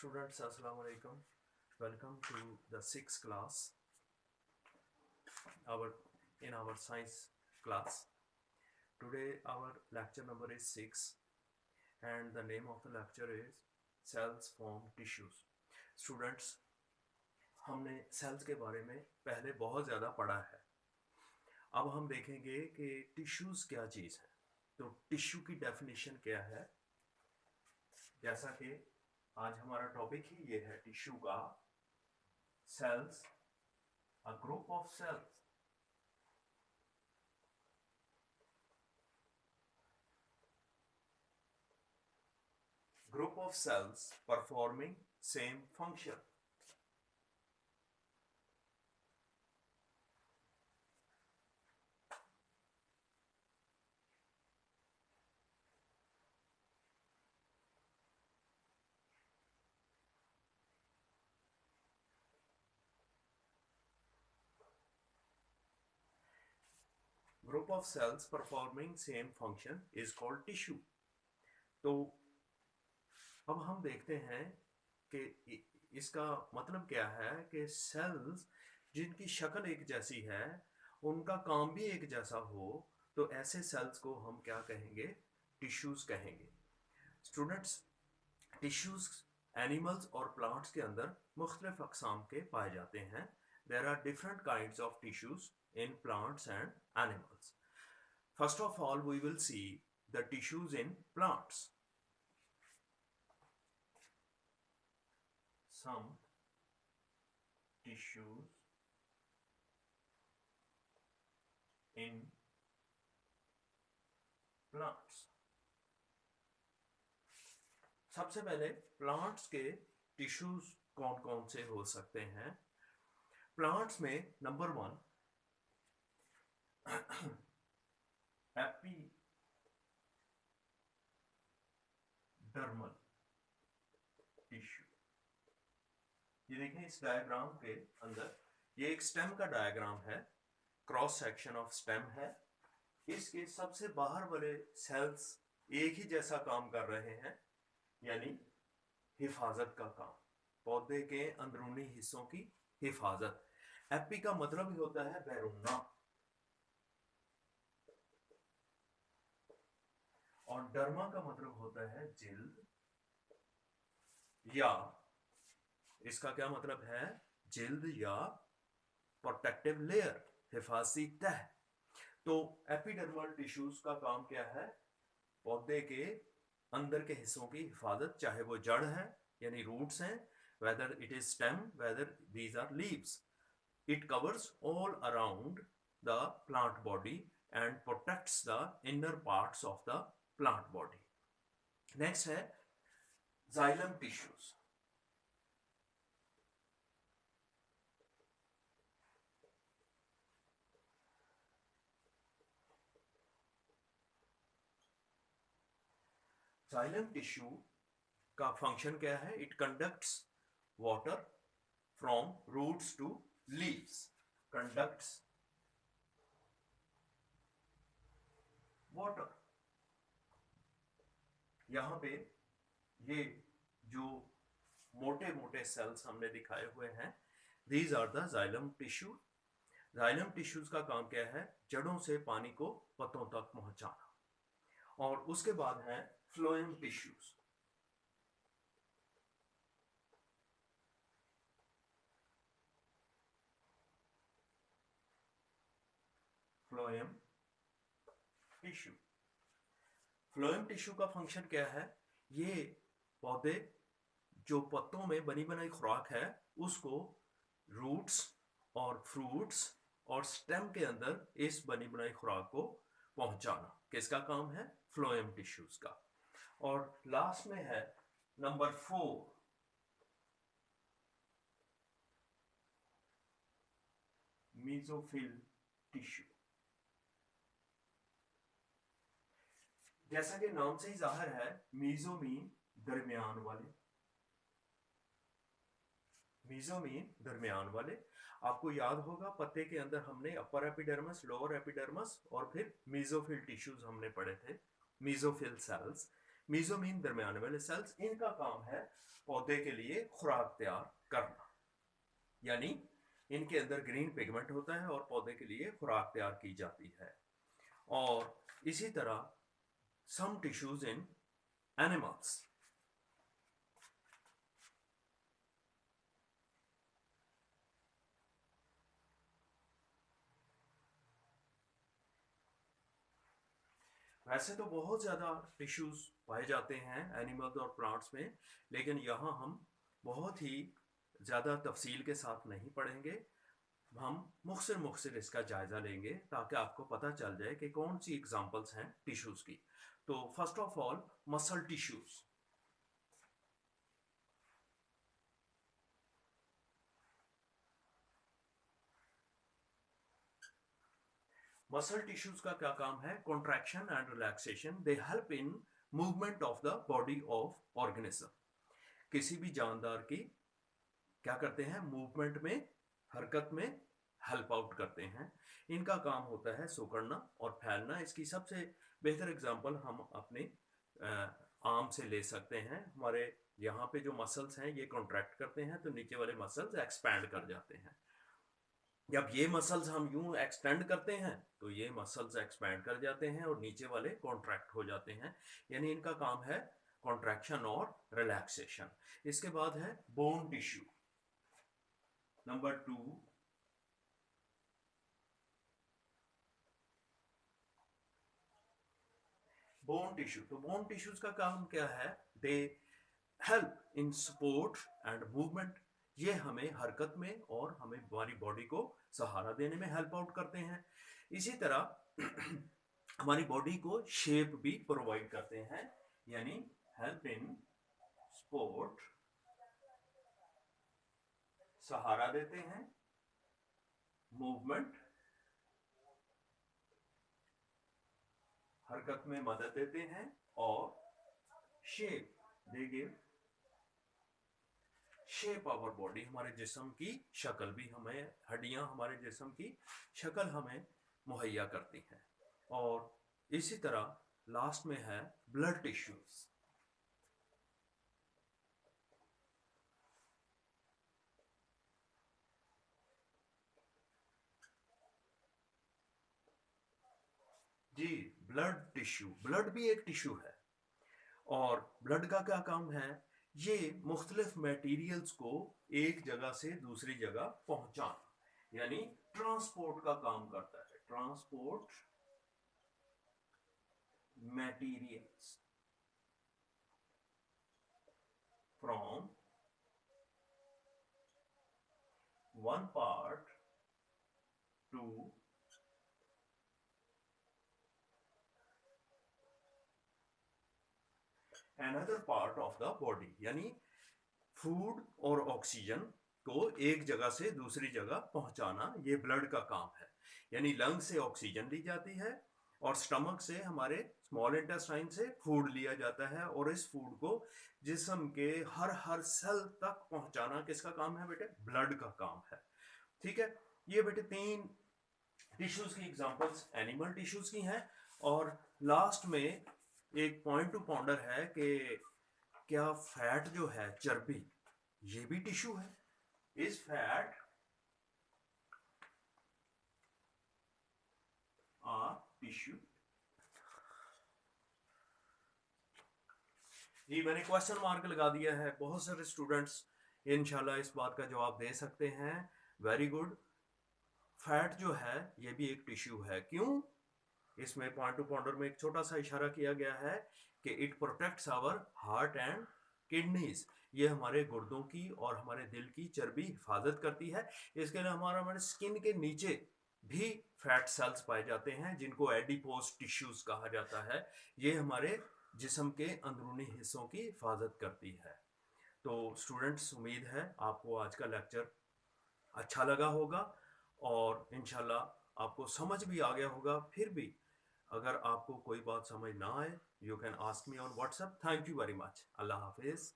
Students, Assalamu alaikum. Welcome to the sixth class, our science class. Today our lecture number is 6 and the name of the lecture is cells form tissues. Students, हमने cells के बारे में पहले बहुत ज़्यादा पढ़ा है. अब हम देखेंगे कि tissues क्या चीज़ है. तो tissue की definition क्या है. जैसा कि आज हमारा टॉपिक ही ये है टिश्यू का. Cells, a group of cells performing same function. Group of cells performing same function is called tissue. तो अब हम देखते हैं कि इसका मतलब क्या है कि सेल्स जिनकी शक्ल एक जैसी है, उनका काम भी एक जैसा हो, तो ऐसे सेल्स को हम क्या कहेंगे? टिश्यूज कहेंगे. स्टूडेंट्स, टिश्यूज एनिमल्स और प्लांट्स के अंदर मुख्तलिफ अक़साम के पाए जाते हैं. There are different kinds of tissues in plants and animals. First of all, we will see the tissues in plants. Some tissues in plants. सबसे पहले प्लांट्स के टिश्यूज कौन कौन से हो सकते हैं. प्लांट्स में नंबर 1 एपिडर्मल टिश्यू. ये देखें इस डायग्राम के अंदर, ये एक स्टेम का डायग्राम है. क्रॉस सेक्शन ऑफ स्टेम है. इसके सबसे बाहर वाले सेल्स एक ही जैसा काम कर रहे हैं, यानी हिफाजत का काम, पौधे के अंदरूनी हिस्सों की हिफाजत. एपी का मतलब ही होता है बैरूना, और डर्मा का मतलब होता है जिल्द, या इसका क्या मतलब है? जिल्द या प्रोटेक्टिव लेयर, हिफाजती तह. तो एपिडर्मल टिश्यूज का काम क्या है? पौधे के अंदर के हिस्सों की हिफाजत, चाहे वो जड़ है यानी रूट्स हैं, whether it is stem, whether these are leaves. It covers all around the plant body and protects the inner parts of the plant body. Next है xylem tissues. Xylem tissue का फंक्शन क्या है? It conducts water from roots to leaves. Conducts water. यहाँ पे ये जो मोटे मोटे सेल्स हमने दिखाए हुए हैं, these are the xylem tissue. Xylem tissues का काम क्या है? जड़ों से पानी को पत्तों तक पहुंचाना. और उसके बाद है phloem tissues. Phloem tissue. Phloem tissue का फंक्शन क्या है? ये पौधे जो पत्तों में बनी बनाई खुराक है, उसको रूट्स और फ्रूट्स और स्टेम के अंदर इस बनी बनाई खुराक को पहुंचाना. किसका काम है? फ्लोएम टिश्यूज का. और लास्ट में है नंबर 4 मीजोफिल टिश्यू. जैसा कि नाम से ही जाहिर है, मीजोमीन दरमियान वाले. मीजोमीन दरमियान वाले. आपको याद होगा पत्ते के अंदर हमने अपर एपिडर्मस, लोअर एपिडर्मस और फिर मीजोफिल टिश्यूज हमने पढ़े थे. मीजोफिल सेल्स, मीजोमीन दरमियान वाले सेल्स, इनका काम है पौधे के लिए खुराक तैयार करना, यानी इनके अंदर ग्रीन पिगमेंट होता है और पौधे के लिए खुराक तैयार की जाती है। और इसी तरह सम टिश्यूज इन एनिमल्स, वैसे तो बहुत ज़्यादा टिश्यूज पाए जाते हैं एनिमल्स और प्लांट्स में, लेकिन यहाँ हम बहुत ही ज़्यादा तफसील के साथ नहीं पढ़ेंगे। हम मुख्तसर इसका जायज़ा लेंगे ताकि आपको पता चल जाए कि कौन सी एग्जांपल्स हैं टिश्यूज़ की। तो first of all muscle tissues. Muscle tissues का क्या काम है? Contraction and relaxation. They help in movement of the body of organism. किसी भी जानदार की क्या करते हैं? मूवमेंट में, हरकत में हेल्प आउट करते हैं। इनका काम होता है सिकुड़ना और फैलना। इसकी सबसे बेहतर एग्जांपल हम अपने आर्म से ले सकते हैं। हमारे यहाँ पे जो मसल्स हैं ये कॉन्ट्रैक्ट करते हैं तो नीचे वाले मसल्स एक्सपैंड कर जाते हैं। जब ये मसल्स हम यूं एक्सटेंड करते हैं तो ये मसल्स एक्सपैंड कर जाते हैं और नीचे वाले कॉन्ट्रैक्ट हो जाते हैं, यानी इनका काम है कॉन्ट्रैक्शन और रिलैक्सेशन। इसके बाद है bone tissue, number 2। Bone tissue, तो बोन टिश्यूज का काम क्या है? They help in support and movement. ये हमें हरकत में और हमें हमारी बॉडी को सहारा देने में हेल्प आउट करते हैं। इसी तरह हमारी बॉडी को शेप भी प्रोवाइड करते हैं, यानी हेल्प इन सपोर्ट, सहारा देते हैं, मूवमेंट, हरकत में मदद देते हैं, और shape, they give shape our body. हमारे जिस्म की शक्ल भी हमें, हड्डियां हमारे जिस्म की शक्ल हमें मुहैया करती हैं। और इसी तरह लास्ट में है ब्लड टिश्यूज। जी, ब्लड टिश्यू, ब्लड भी एक टिश्यू है। और ब्लड का क्या काम है? ये मुख्तलिफ मटेरियल्स को एक जगह से दूसरी जगह पहुंचाना, यानी ट्रांसपोर्ट का काम करता है। Transport materials from one part two another part of the body, यानी फूड और ऑक्सीजन को एक जगह से दूसरी जगह पहुंचाना, ये ब्लड का काम है। यानी लंग से ऑक्सीजन ली जाती है और स्टमक से, हमारे स्मॉल इंटेस्टाइन से फूड लिया जाता है, और इस फूड को जिस्म के हर सेल तक पहुंचाना किसका काम है बेटे? ब्लड का काम है। ठीक है, ये बेटे 3 टिश्यूज की एग्जांपल्स एनिमल टिश्यूज की हैं। और लास्ट में एक पॉइंट टू पॉन्डर है कि क्या फैट जो है, चर्बी, ये भी टिश्यू है? Is fat a tissue? जी, मैंने क्वेश्चन मार्क लगा दिया है। बहुत सारे स्टूडेंट्स इंशाल्लाह इस बात का जवाब दे सकते हैं। Very good. फैट जो है ये भी एक टिश्यू है। क्यों? इसमें पॉइंट टू पॉइंटर में एक छोटा सा इशारा किया गया है कि it protects our heart and kidneys. ये हमारे गुर्दों की और हमारे दिल की चर्बी हिफाजत करती है। इसके लिए हमारे स्किन के नीचे भी फैट सेल्स पाए जाते हैं जिनको एडिपोज टिश्यूज कहा जाता है। ये हमारे जिस्म के अंदरूनी हिस्सों की हिफाजत करती है। तो स्टूडेंट्स, उम्मीद है आपको आज का लेक्चर अच्छा लगा होगा और इंशाल्लाह आपको समझ भी आ गया होगा। फिर भी अगर आपको कोई बात समझ ना आए, you can ask me on WhatsApp. Thank you very much. Allah Hafiz.